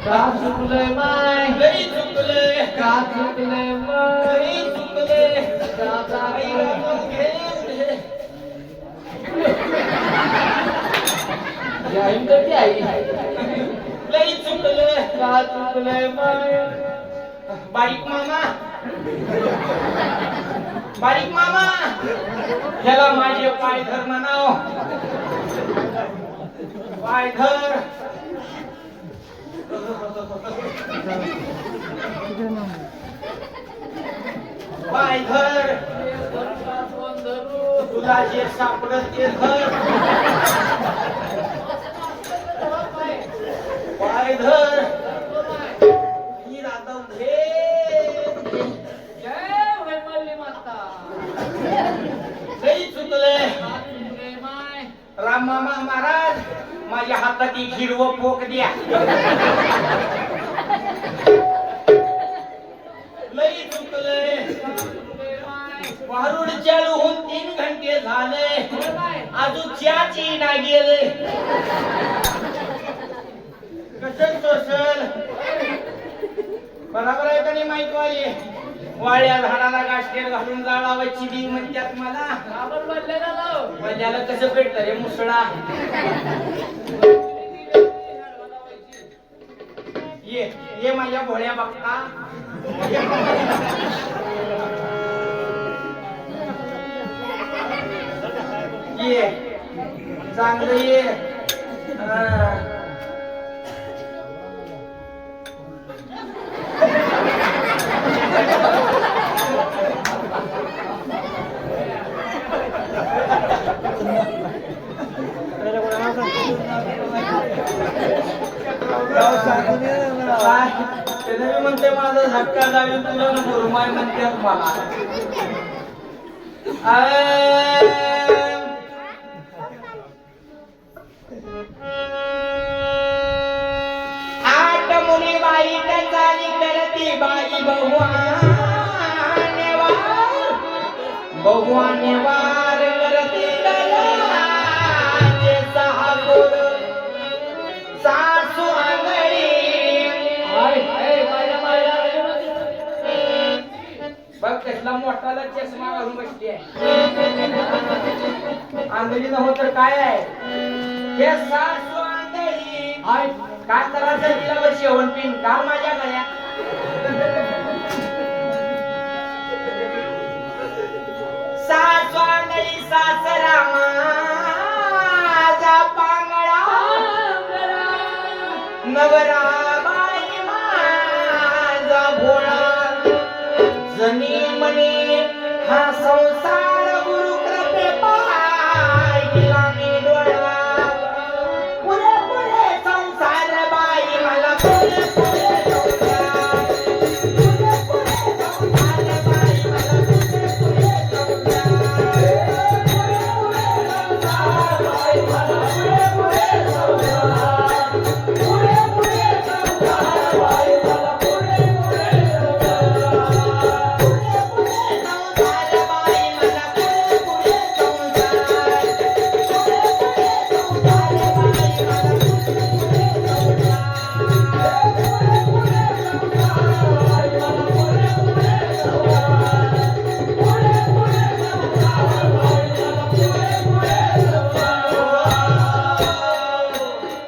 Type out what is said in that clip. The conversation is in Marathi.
का चुकलंय माय लई चुकले का चुकलंय माय लई चुकले का आईला मग घे जाईन कधी आई लई चुकले का चुकलंय माय बारीक मामा बारीक मामा ह्याला माझे पाय धर म्हणाव पाय धर पाय धर तुला जे सापडत ते धर पाय धर ही राधव घे जय वैमल्ली माता लई चुकले का चुकलंय माय राम मामा महाराज माझ्या हातात एक हिरवं पोक द्या लई चुकले का चुकलंय माय वारुड चालू होऊन 3 घंटे झाले होय बाय अजून चहाची ना गेले कसं सोसल बरोबर आहे का नाही माहित वाली वाळ्या झाडाला गाठेर घालून जाळावायची दी म्हणतात मला आपण बोलले ना लाव वल्याला कसं पेटतं रे मुसळा ये ये माझ्या भोळ्या बघता ये चांगलं ये हा. त्याने मी म्हणते माझा झटका जावी तुला ना गुरुमाय म्हणतात मला आठ मुली बाई टचाली करती बाई बहुवाने वार करती दलाचे 6 गोड सासू आंगडी हाय हाय बायला बायला बघ कसला मोठाला चष्मा घालून बसली आहे आंधळी नव्ह तर काय आहे हे सासू आंधळी हाय काय करायचं तिला वर शेवण पिन का माझ्या गळ्यात सासू आंधळी सास